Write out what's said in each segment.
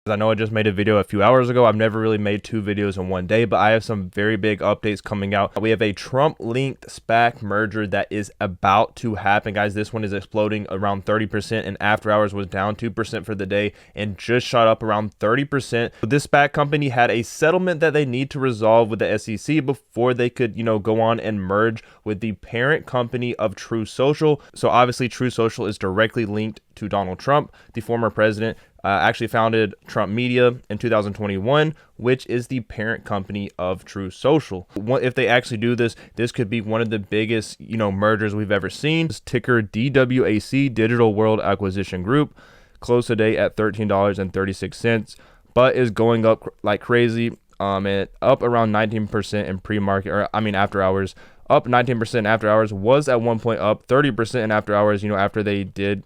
I know I just made a video a few hours ago. I've never really made 2 videos in one day, but I have some very big updates coming out. We have a Trump-linked SPAC merger that is about to happen, guys. This one is exploding around 30%, and after hours was down 2% for the day and just shot up around 30%. This SPAC company had a settlement that they need to resolve with the SEC before they could, go on and merge with the parent company of True Social. So obviously True Social is directly linked to Donald Trump, the former president. Actually founded Trump Media in 2021, which is the parent company of True Social. If they actually do this, this could be one of the biggest, mergers we've ever seen. This ticker DWAC, Digital World Acquisition Group, closed today at $13.36, but is going up like crazy. And up around 19% in pre-market, after hours. Up 19% after hours, was at one point up 30% in after hours, after they did,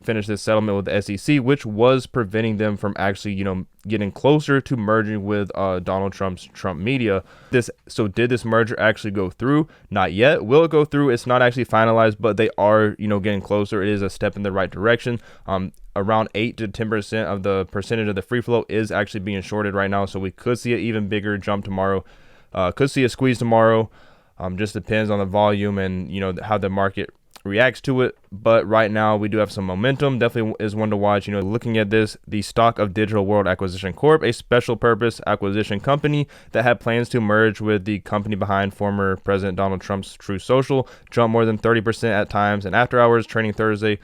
finish this settlement with the SEC, which was preventing them from actually, getting closer to merging with Donald Trump's Trump Media. So did this merger actually go through? Not yet. Will it go through? It's not actually finalized, but they are, getting closer. It is a step in the right direction. Around 8 to 10% of the percentage of the free float is actually being shorted right now. So we could see an even bigger jump tomorrow. Could see a squeeze tomorrow. Just depends on the volume and, how the market reacts to it. But right now we do have some momentum. Definitely is one to watch. Looking at this, the stock of Digital World Acquisition Corp, a special purpose acquisition company that had plans to merge with the company behind former President Donald Trump's True Social, jumped more than 30% at times and after hours, trading Thursday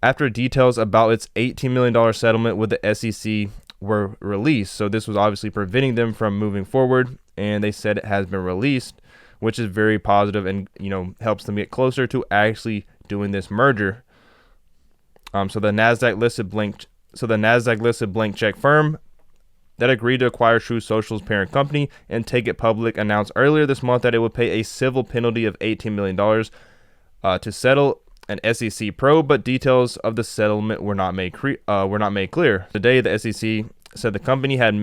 after details about its $18 million settlement with the SEC were released. So this was obviously preventing them from moving forward, and they said it has been released, which is very positive and, helps them get closer to actually doing this merger. So the Nasdaq listed blank check firm that agreed to acquire True Social's parent company and take it public announced earlier this month that it would pay a civil penalty of $18 million to settle an SEC probe, but details of the settlement were not made clear. Today, the SEC said the company had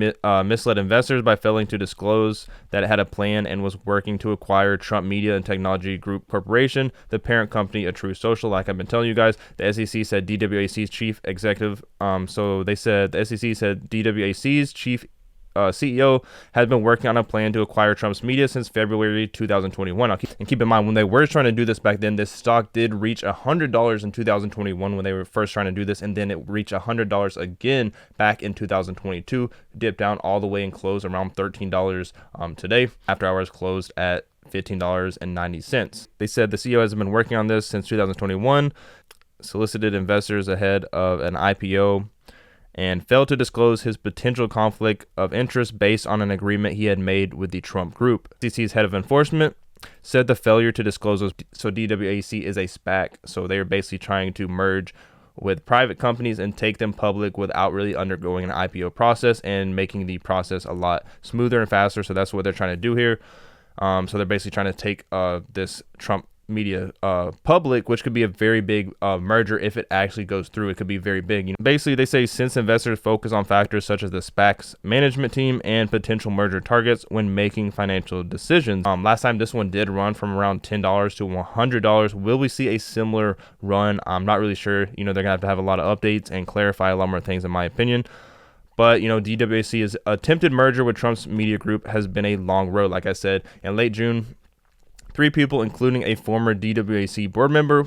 misled investors by failing to disclose that it had a plan and was working to acquire Trump Media and Technology Group Corporation, the parent company of True Social. Like I've been telling you guys, the SEC said DWAC's chief executive. So they said the SEC said DWAC's chief CEO has been working on a plan to acquire Trump's media since February 2021. Keep in mind, when they were trying to do this back then, this stock did reach $100 in 2021 when they were first trying to do this, and then it reached $100 again back in 2022, dipped down all the way and closed around $13 today. After hours closed at $15.90. They said the CEO has been working on this since 2021, solicited investors ahead of an IPO, and failed to disclose his potential conflict of interest based on an agreement he had made with the Trump Group. SEC's head of enforcement said the failure to disclose those. So DWAC is a SPAC, so they're basically trying to merge with private companies and take them public without really undergoing an IPO process and making the process a lot smoother and faster. So that's what they're trying to do here. So they're basically trying to take this Trump Media public, which could be a very big merger if it actually goes through. It could be very big. Basically, they say since investors focus on factors such as the SPAC's management team and potential merger targets when making financial decisions. Last time this one did run from around $10 to $100. Will we see a similar run? I'm not really sure. They're gonna have to have a lot of updates and clarify a lot more things, in my opinion. But, DWAC's attempted merger with Trump's media group has been a long road. Like I said, in late June, 3 people, including a former DWAC board member,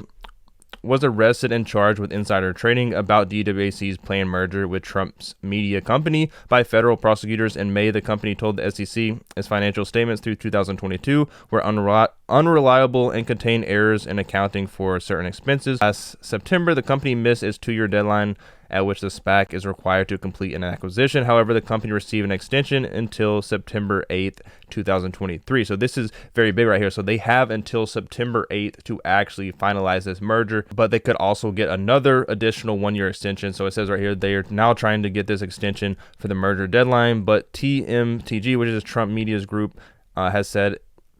was arrested and charged with insider trading about DWAC's planned merger with Trump's media company by federal prosecutors. In May, the company told the SEC its financial statements through 2022 were unreliable and contained errors in accounting for certain expenses. Last September, the company missed its 2-year deadline at which the SPAC is required to complete an acquisition. However, the company received an extension until September 8th, 2023. So this is very big right here. So they have until September 8th to actually finalize this merger, but they could also get another additional 1-year extension. So it says right here, they are now trying to get this extension for the merger deadline, but TMTG, which is Trump Media's group, has said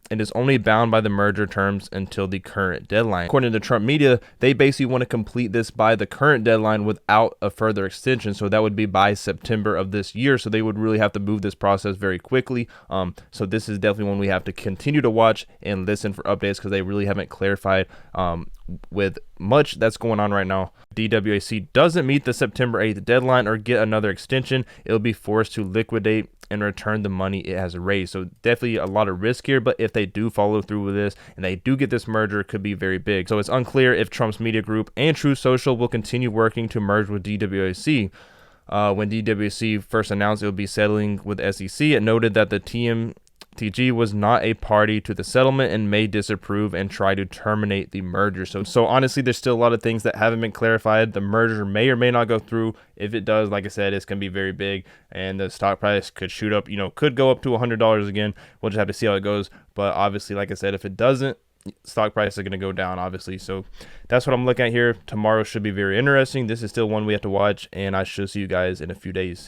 it is only bound by the merger terms until the current deadline. According to Trump Media, they basically want to complete this by the current deadline without a further extension. So that would be by September of this year. So they would really have to move this process very quickly. So this is definitely one we have to continue to watch and listen for updates, because they really haven't clarified with much that's going on right now. DWAC doesn't meet the September 8th deadline or get another extension, it'll be forced to liquidate and return the money it has raised. So definitely a lot of risk here, but if they do follow through with this and they do get this merger, it could be very big. So it's unclear if Trump's media group and Truth Social will continue working to merge with DWAC. When DWAC first announced it would be settling with SEC, it noted that the TG was not a party to the settlement and may disapprove and try to terminate the merger. So honestly, there's still a lot of things that haven't been clarified. The merger may or may not go through. If it does, like I said, it's going to be very big, and the stock price could shoot up, could go up to $100 again. We'll just have to see how it goes. But obviously, like I said, if it doesn't, stock prices are going to go down, obviously. So that's what I'm looking at here. Tomorrow should be very interesting. This is still one we have to watch, and I should see you guys in a few days.